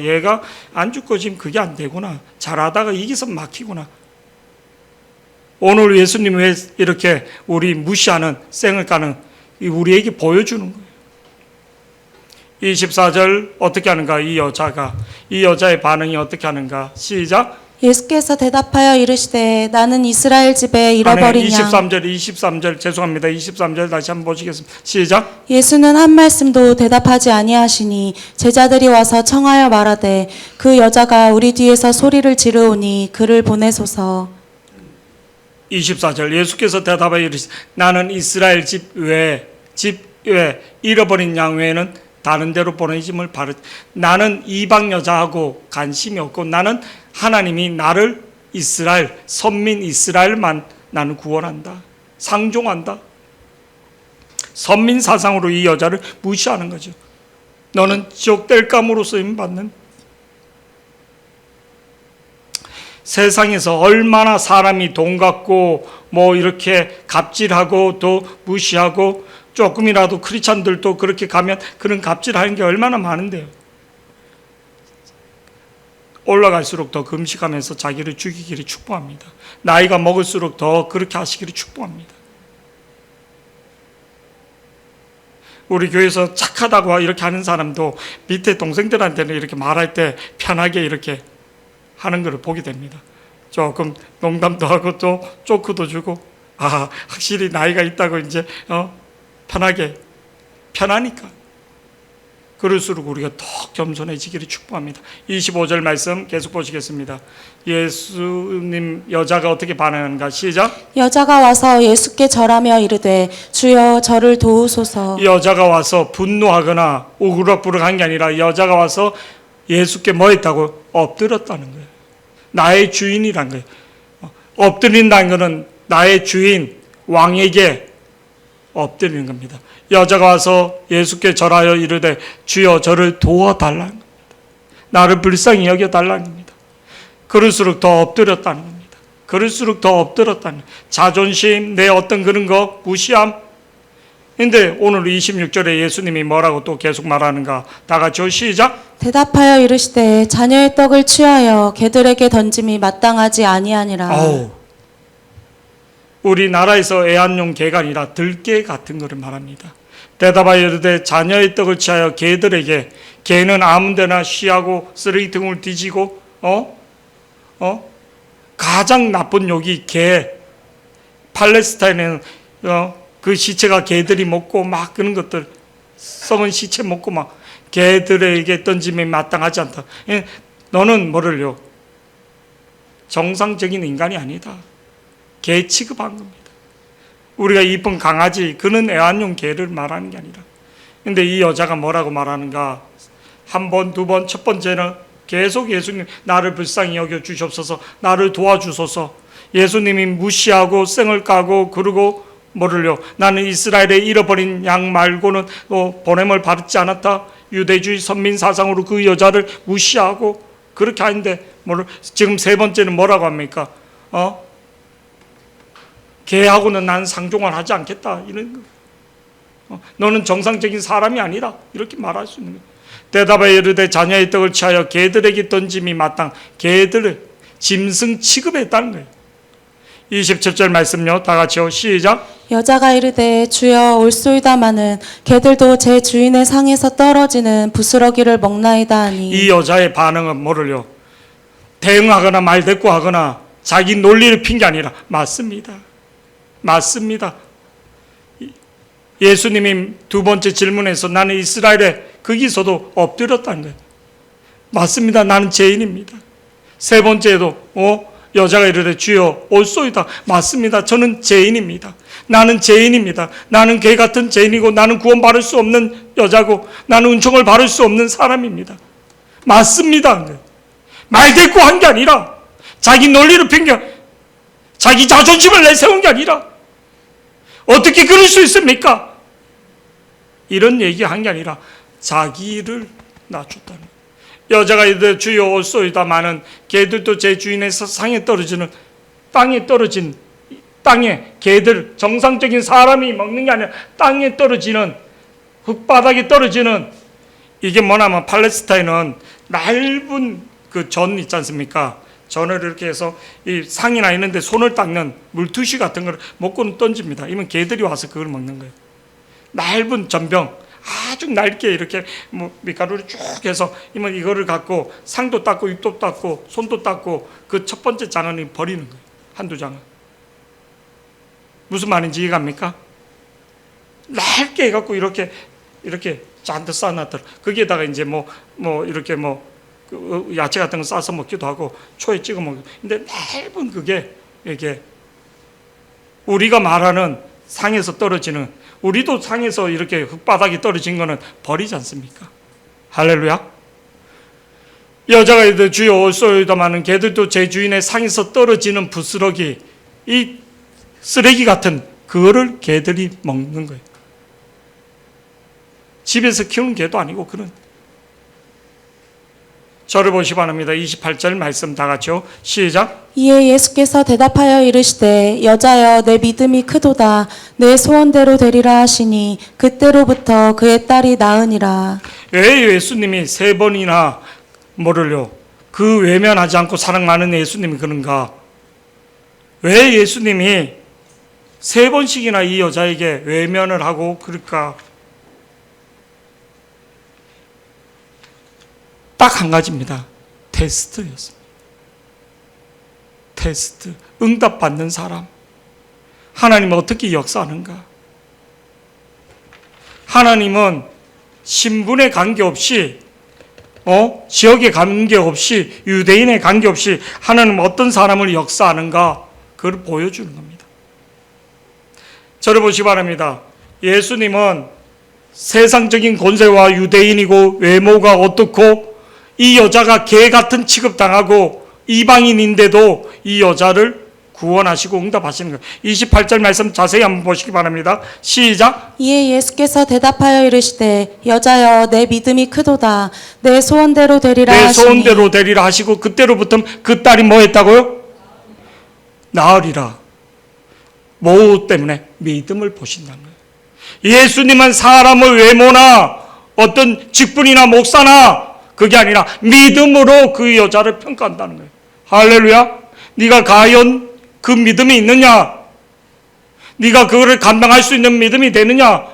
얘가 안 죽고 지금 그게 안 되구나. 잘하다가 이기서 막히구나. 오늘 예수님 왜 이렇게 우리 무시하는 쌩을 까는 우리에게 보여주는 거예요. 24절 어떻게 하는가? 이 여자의 반응이 어떻게 하는가? 시작. 예수께서 대답하여 이르시되 나는 이스라엘 집에 잃어버린 양 23절 죄송합니다. 23절 다시 한번 보시겠습니다. 시작. 예수는 한 말씀도 대답하지 아니하시니 제자들이 와서 청하여 말하되 그 여자가 우리 뒤에서 소리를 지르오니 그를 보내소서. 24절 예수께서 대답하여 이르시되 나는 이스라엘 집 외에 잃어버린 양 외에는 다른 데로 보내짐을 바르. 나는 이방 여자하고 관심이 없고 나는 하나님이 나를 이스라엘 선민 이스라엘만 나는 구원한다. 상종한다. 선민 사상으로 이 여자를 무시하는 거죠. 너는 지옥될 감으로 쓰임 받는. 세상에서 얼마나 사람이 돈 갖고 뭐 이렇게 갑질하고 또 무시하고 조금이라도 크리스찬들도 그렇게 가면 그런 갑질하는 게 얼마나 많은데요. 올라갈수록 더 금식하면서 자기를 죽이기를 축복합니다. 나이가 먹을수록 더 그렇게 하시기를 축복합니다. 우리 교회에서 착하다고 이렇게 하는 사람도 밑에 동생들한테는 이렇게 말할 때 편하게 이렇게 하는 것을 보게 됩니다. 조금 농담도 하고 또 조크도 주고 확실히 나이가 있다고 이제 편하니까 그럴수록 우리가 더 겸손해지기를 축복합니다. 25절 말씀 계속 보시겠습니다. 예수님 여자가 어떻게 반응하는가? 시작. 여자가 와서 예수께 절하며 이르되 주여 저를 도우소서. 여자가 와서 분노하거나 우그럭부럭한 게 아니라 여자가 와서 예수께 뭐 했다고? 엎드렸다는 거예요. 나의 주인이란 거예요. 엎드린다는 것은 나의 주인 왕에게 엎드리는 겁니다. 여자가 와서 예수께 절하여 이르되 주여 저를 도와달라는 겁니다. 나를 불쌍히 여겨달라는 겁니다. 그럴수록 더 엎드렸다는 겁니다. 그럴수록 더 엎드렸다는 겁니다. 자존심, 내 어떤 그런 거 무시함. 근데 오늘 26절에 예수님이 뭐라고 또 계속 말하는가? 다 같이 시작. 대답하여 이르시되 자녀의 떡을 취하여 개들에게 던짐이 마땅하지 아니하니라. 우리나라에서 애완용 개가 아니라 들개 같은 것을 말합니다. 대답하여 이르되 자녀의 떡을 취하여 개들에게. 개는 아무데나 쉬하고 쓰레기통을 뒤지고 가장 나쁜 욕이 개. 팔레스타인에는 그 시체가 개들이 먹고 막 그런 것들 썩은 시체 먹고 막 개들에게 던짐이 마땅하지 않다. 너는 뭐를요? 정상적인 인간이 아니다. 개 취급한 겁니다. 우리가 이쁜 강아지 그는 애완용 개를 말하는 게 아니라. 근데 이 여자가 뭐라고 말하는가? 한 번, 두 번, 첫 번째는 계속 예수님 나를 불쌍히 여겨 주시옵소서, 나를 도와주소서. 예수님이 무시하고 쌩을 까고 그러고 뭐를요? 나는 이스라엘에 잃어버린 양 말고는 보냄을 받지 않았다. 유대주의 선민 사상으로 그 여자를 무시하고 그렇게 하는데 지금 세 번째는 뭐라고 합니까? 개하고는 난 상종을 하지 않겠다. 이런 거. 너는 정상적인 사람이 아니다. 이렇게 말할 수 있는 거예요. 대답하여 이르되 자녀의 떡을 취하여 개들에게 던짐이 마땅. 개들을 짐승 취급했다는 거예요. 27절 말씀요. 다 같이요. 시작. 여자가 이르되 주여 올소이다마는 개들도 제 주인의 상에서 떨어지는 부스러기를 먹나이다 하니. 이 여자의 반응은 뭐를요? 대응하거나 말대꾸하거나 자기 논리를 핀 게 아니라 맞습니다. 맞습니다. 예수님이 두 번째 질문에서 나는 이스라엘에 거기서도 엎드렸다는 거예요. 맞습니다. 나는 죄인입니다. 세 번째도 여자가 이르되 주여 올소이다. 맞습니다. 저는 죄인입니다. 나는 죄인입니다. 나는 개 같은 죄인이고 나는 구원받을 수 없는 여자고 나는 은총을 받을 수 없는 사람입니다. 맞습니다. 말대꾸 한 게 아니라 자기 논리를 핑계 자기 자존심을 내세운 게 아니라 어떻게 그럴 수 있습니까? 이런 얘기한 게 아니라 자기를 낮췄다는 거예요. 여자가 이르되 주여 올소이다마는 개들도 제 주인의 상에 떨어지는 땅에 개들 정상적인 사람이 먹는 게 아니라 땅에 떨어지는 흙바닥에 떨어지는 이게 뭐냐면 팔레스타인은 넓은 그 전 있지 않습니까? 전을 이렇게 해서 이 상이나 있는데 손을 닦는 물투시 같은 걸 먹고는 던집니다. 이면 개들이 와서 그걸 먹는 거예요. 넓은 전병 아주 낡게 이렇게 밀가루를 쭉 해서 이거를 갖고 상도 닦고 입도 닦고 손도 닦고 그 첫 번째 장은 버리는 거예요. 한두 장은. 무슨 말인지 이해가 갑니까? 낡게 해갖고 이렇게 잔뜩 쌓아놨더라. 거기에다가 이제 이렇게 그 야채 같은 거 싸서 먹기도 하고 초에 찍어 먹기도. 근데 넓은 그게 이게 우리가 말하는 상에서 떨어지는 우리도 상에서 이렇게 흙바닥이 떨어진 거는 버리지 않습니까? 할렐루야. 여자가 이르되 주여 올소이다마는 개들도 제 주인의 상에서 떨어지는 부스러기 이 쓰레기 같은 그거를 개들이 먹는 거예요. 집에서 키우는 개도 아니고 그런. 저를 보시 바랍니다. 28절 말씀 다 같이요. 시작. 이에 예수께서 대답하여 이르시되 여자여 내 믿음이 크도다 내 소원대로 되리라 하시니 그때로부터 그의 딸이 나으니라. 왜 예수님이 세 번이나 뭐를요? 그 외면하지 않고 사랑 많은 예수님이 그런가? 왜 예수님이 세 번씩이나 이 여자에게 외면을 하고 그럴까? 딱 한 가지입니다. 테스트였습니다. 테스트. 응답받는 사람. 하나님은 어떻게 역사하는가? 하나님은 신분에 관계없이 지역에 관계없이 유대인에 관계없이 하나님은 어떤 사람을 역사하는가? 그걸 보여주는 겁니다. 저를 보시기 바랍니다. 예수님은 세상적인 권세와 유대인이고 외모가 어떻고 이 여자가 개 같은 취급당하고 이방인인데도 이 여자를 구원하시고 응답하시는 거예요. 28절 말씀 자세히 한번 보시기 바랍니다. 시작. 이에 예수께서 대답하여 이르시되 여자여 내 믿음이 크도다 내 소원대로 되리라 내 하시니 소원대로 되리라 하시고 그때로부터 그 딸이 뭐 했다고요? 나으리라. 뭐 때문에? 믿음을 보신다는 거예요. 예수님은 사람의 외모나 어떤 직분이나 목사나 그게 아니라 믿음으로 그 여자를 평가한다는 거예요. 할렐루야. 네가 과연 그 믿음이 있느냐? 네가 그거를 감당할 수 있는 믿음이 되느냐?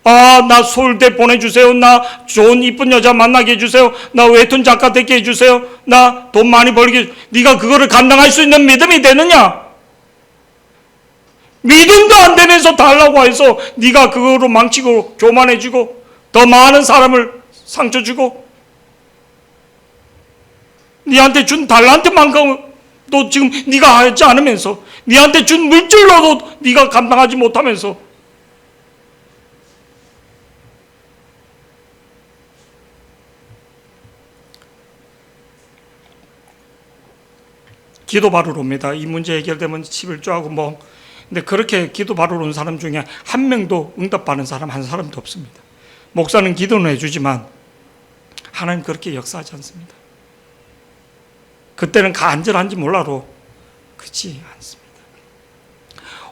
나 서울대 보내주세요. 나 좋은 이쁜 여자 만나게 해주세요. 나 웹툰 작가 되게 해주세요. 나 돈 많이 벌게 해주세요. 네가 그거를 감당할 수 있는 믿음이 되느냐? 믿음도 안 되면서 달라고 해서 네가 그거로 망치고 교만해지고 더 많은 사람을 상처 주고 네한테 준 달란트만큼도 지금 네가 하지 않으면서 네한테 준 물질로도 네가 감당하지 못하면서 기도 받으러 옵니다. 이 문제 해결되면 11조하고 근데 그렇게 기도 받으러 온 사람 중에 한 명도 응답받는 사람 한 사람도 없습니다. 목사는 기도는 해주지만 하나님 그렇게 역사하지 않습니다. 그때는 간절한지 몰라도 그렇지 않습니다.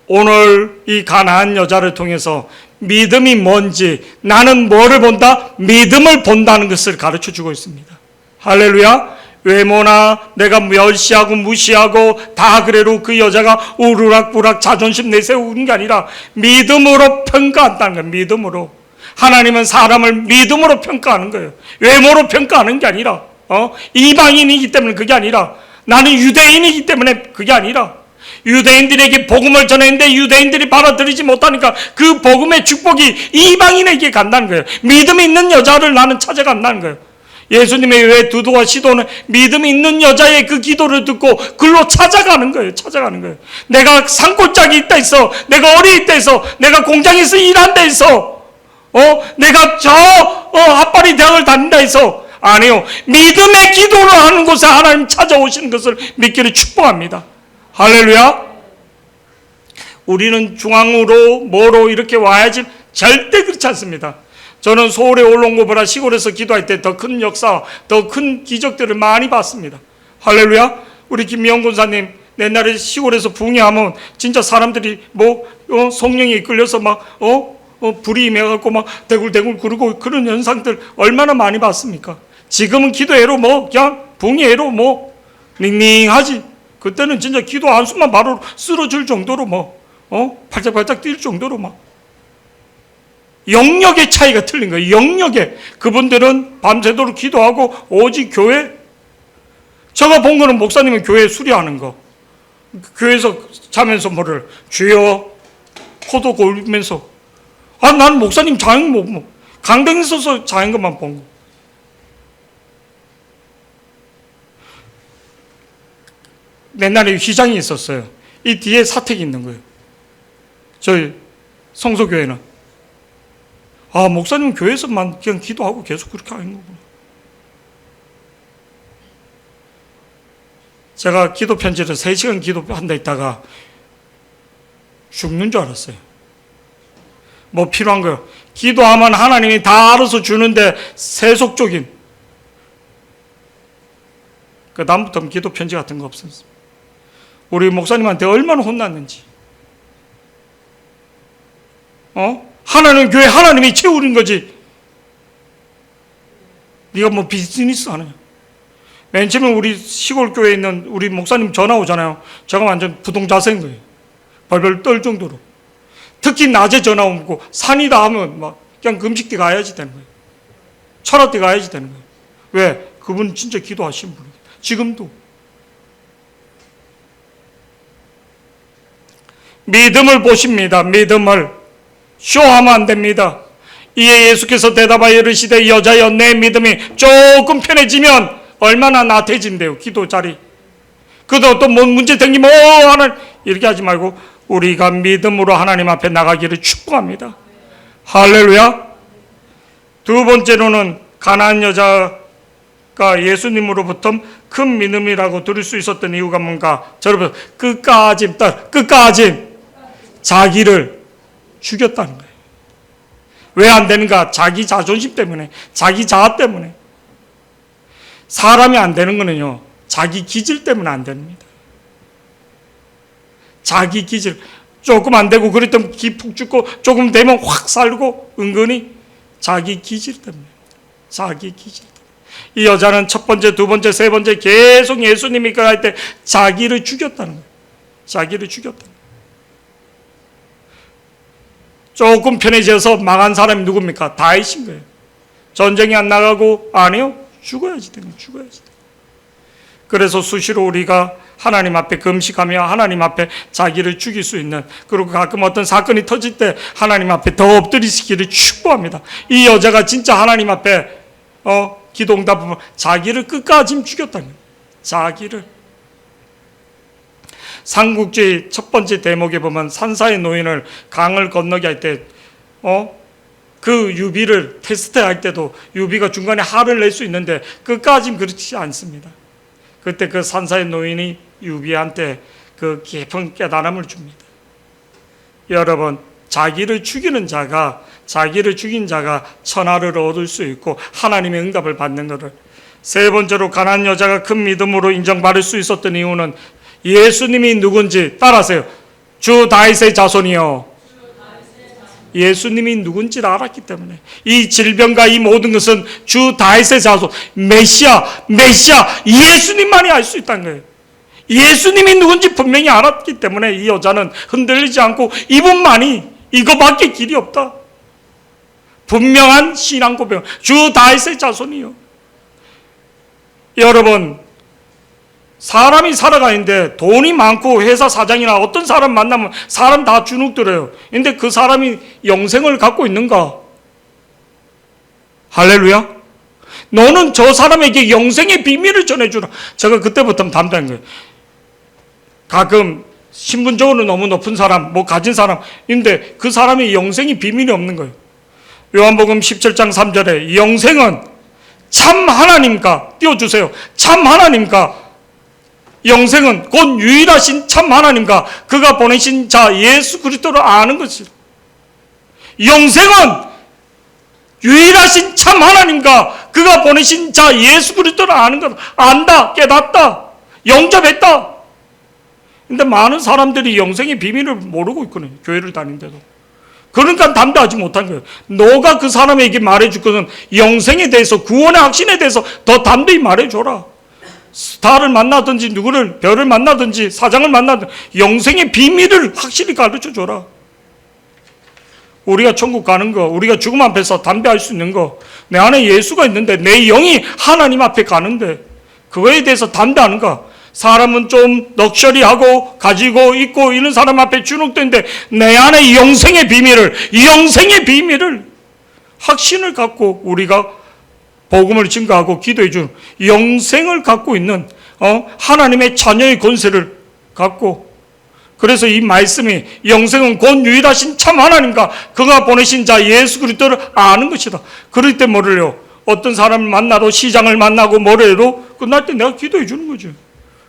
오늘 이 가나안 여자를 통해서 믿음이 뭔지 나는 뭐를 본다? 믿음을 본다는 것을 가르쳐주고 있습니다. 할렐루야. 외모나 내가 멸시하고 무시하고 다 그래도 그 여자가 우르락부락 자존심 내세우는 게 아니라 믿음으로 평가한다는 거예요. 믿음으로. 하나님은 사람을 믿음으로 평가하는 거예요. 외모로 평가하는 게 아니라 이방인이기 때문에 그게 아니라 나는 유대인이기 때문에 그게 아니라 유대인들에게 복음을 전했는데 유대인들이 받아들이지 못하니까 그 복음의 축복이 이방인에게 간다는 거예요. 믿음이 있는 여자를 나는 찾아간다는 거예요. 예수님의 왜 두도와 시도는 믿음이 있는 여자의 그 기도를 듣고 글로 찾아가는 거예요. 찾아가는 거예요. 내가 산골짜기 있다 해서, 내가 어디 있다 해서, 내가 공장에서 일한다 해서, 내가 핫바리 대학을 다닌다 해서, 아니요. 믿음의 기도를 하는 곳에 하나님 찾아오시는 것을 믿기를 축복합니다. 할렐루야. 우리는 중앙으로 뭐로 이렇게 와야지 절대 그렇지 않습니다. 저는 서울에 올롱고보라 시골에서 기도할 때 더 큰 역사, 더 큰 기적들을 많이 봤습니다. 할렐루야. 우리 김미영 권사님 옛날에 시골에서 붕괴하면 진짜 사람들이 성령이 이끌려서 막 불이 임해갖고 막 대굴대굴 구르고 그런 현상들 얼마나 많이 봤습니까? 지금은 기도회로 그냥 붕괴회로 닝닝하지. 그때는 진짜 기도 한숨만 바로 쓰러질 정도로 팔짝팔짝 뛸 정도로 영역의 차이가 틀린 거예요. 영역에. 그분들은 밤새도록 기도하고 오직 교회. 제가 본 거는 목사님은 교회 수리하는 거. 교회에서 자면서 뭐를 주여 코도 골면서 난 목사님 자연 강당에 서서 자연 것만 본 거. 옛날에 휘장이 있었어요. 이 뒤에 사택이 있는 거예요. 저희 성소교회는. 목사님 교회에서만 그냥 기도하고 계속 그렇게 하는 거구나. 제가 기도 편지를 3시간 기도한다 있다가 죽는 줄 알았어요. 필요한 거요. 기도하면 하나님이 다 알아서 주는데 세속적인. 그 다음부터는 기도 편지 같은 거 없었어요. 우리 목사님한테 얼마나 혼났는지. 하나님 교회 하나님이 채우는 거지. 네가 비즈니스 하느냐. 맨 처음에 우리 시골 교회에 있는 우리 목사님 전화 오잖아요. 제가 완전 부동자세인 거예요. 벌벌 떨 정도로. 특히 낮에 전화 오고 산이다 하면 그냥 금식대 가야지 되는 거예요. 철학대 가야지 되는 거예요. 왜? 그분 진짜 기도하신 분이에요. 지금도. 믿음을 보십니다. 믿음을. 쇼하면 안 됩니다. 이에 예수께서 대답하여 이르시되 여자여 내 믿음이 조금 편해지면 얼마나 나태해진대요. 기도 자리. 그도 또 문제 생기면 하는 이렇게 하지 말고 우리가 믿음으로 하나님 앞에 나가기를 축복합니다. 할렐루야. 두 번째로는 가나안 여자가 예수님으로부터 큰 믿음이라고 들을 수 있었던 이유가 뭔가? 여러분 끝까지 자기를 죽였다는 거예요. 왜 안 되는가? 자기 자존심 때문에, 자기 자아 때문에. 사람이 안 되는 거는요, 자기 기질 때문에 안 됩니다. 자기 기질. 조금 안 되고 그랬더니 기 푹 죽고 조금 되면 확 살고 은근히 자기 기질 때문에. 자기 기질 때문에. 이 여자는 첫 번째, 두 번째, 세 번째 계속 예수님이 그럴 때 자기를 죽였다는 거예요. 자기를 죽였다는 거예요. 조금 편해져서 망한 사람이 누굽니까? 다윗인 거예요. 전쟁에 안 나가고 아니요. 죽어야지 되는 거예요. 죽어야지 되는 거예요. 그래서 수시로 우리가 하나님 앞에 금식하며 하나님 앞에 자기를 죽일 수 있는, 그리고 가끔 어떤 사건이 터질 때 하나님 앞에 더 엎드리시기를 축복합니다. 이 여자가 진짜 하나님 앞에 기도 응답하면 자기를 끝까지 죽였다는 거예요. 자기를. 삼국지 첫 번째 대목에 보면 산사의 노인을 강을 건너게 할 때, 그 유비를 테스트할 때도 유비가 중간에 화를 낼 수 있는데 끝까지는 그렇지 않습니다. 그때 그 산사의 노인이 유비한테 그 깊은 깨달음을 줍니다. 여러분, 자기를 죽이는 자가, 자기를 죽인 자가 천하를 얻을 수 있고 하나님의 응답을 받는 것을. 세 번째로 가나안 여자가 큰 믿음으로 인정받을 수 있었던 이유는 예수님이 누군지 따라하세요. 주 다윗의 자손이요. 예수님이 누군지를 알았기 때문에. 이 질병과 이 모든 것은 주 다윗의 자손, 메시아, 예수님만이 알 수 있다는 거예요. 예수님이 누군지 분명히 알았기 때문에 이 여자는 흔들리지 않고 이분만이 이거밖에 길이 없다. 분명한 신앙 고백. 주 다윗의 자손이요. 여러분, 사람이 살아가는데 돈이 많고 회사 사장이나 어떤 사람 만나면 사람 다 주눅들어요. 근데 그 사람이 영생을 갖고 있는가? 할렐루야. 너는 저 사람에게 영생의 비밀을 전해주라. 제가 그때부터 담당한 거예요. 가끔 신분적으로 너무 높은 사람, 뭐 가진 사람인데 그 사람이 영생의 비밀이 없는 거예요. 요한복음 17장 3절에 영생은 참 하나님과, 띄워주세요. 참 하나님과, 영생은 곧 유일하신 참 하나님과 그가 보내신 자 예수 그리스도를 아는 것이다. 영생은 유일하신 참 하나님과 그가 보내신 자 예수 그리스도를 아는 것. 안다, 깨닫다, 영접했다. 근데 많은 사람들이 영생의 비밀을 모르고 있거든요. 교회를 다니는데도. 그러니까 담대하지 못한 거예요. 너가 그 사람에게 말해줄 것은 영생에 대해서, 구원의 확신에 대해서 더 담대히 말해줘라. 스타를 만나든지 누구를, 별을 만나든지 사장을 만나든지 영생의 비밀을 확실히 가르쳐줘라. 우리가 천국 가는 거, 우리가 죽음 앞에서 담대할 수 있는 거, 내 안에 예수가 있는데 내 영이 하나님 앞에 가는데 그거에 대해서 담대하는가? 사람은 좀 럭셔리하고 가지고 있고 이런 사람 앞에 주눅드는데 내 안에 영생의 비밀을 확신을 갖고 우리가 복음을 증거하고 기도해 주는 영생을 갖고 있는 하나님의 자녀의 권세를 갖고, 그래서 이 말씀이 영생은 곧 유일하신 참 하나님과 그가 보내신 자 예수 그리스도를 아는 것이다. 그럴 때 뭐를요? 어떤 사람을 만나도, 시장을 만나고 뭐래도 끝날 때 내가 기도해 주는 거죠.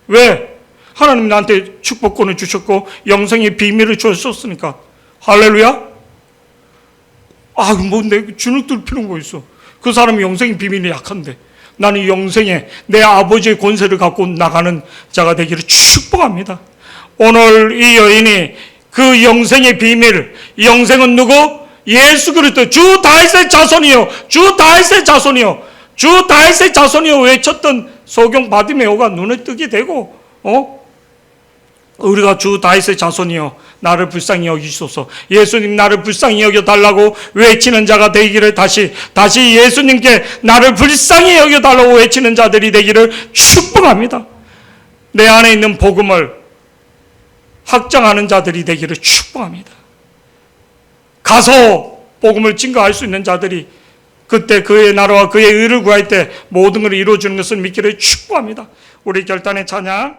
왜? 하나님 나한테 축복권을 주셨고 영생의 비밀을 주셨으니까. 할렐루야. 뭐 내 주눅들 필요한 거 있어. 그 사람이 영생의 비밀이 약한데 나는 영생에 내 아버지의 권세를 갖고 나가는 자가 되기를 축복합니다. 오늘 이 여인이 그 영생의 비밀, 영생은 누구? 예수 그리스도, 주 다윗의 자손이요, 주 다윗의 자손이요, 주 다윗의 자손이요 외쳤던 소경 바디메오가 눈에 뜨게 되고, 우리가 주 다윗의 자손이요 나를 불쌍히 여기소서, 예수님 나를 불쌍히 여겨달라고 외치는 자가 되기를, 다시 예수님께 나를 불쌍히 여겨달라고 외치는 자들이 되기를 축복합니다. 내 안에 있는 복음을 확장하는 자들이 되기를 축복합니다. 가서 복음을 증거할 수 있는 자들이 그때 그의 나라와 그의 의를 구할 때 모든 걸 이루어주는 것을 믿기를 축복합니다. 우리 결단의 찬양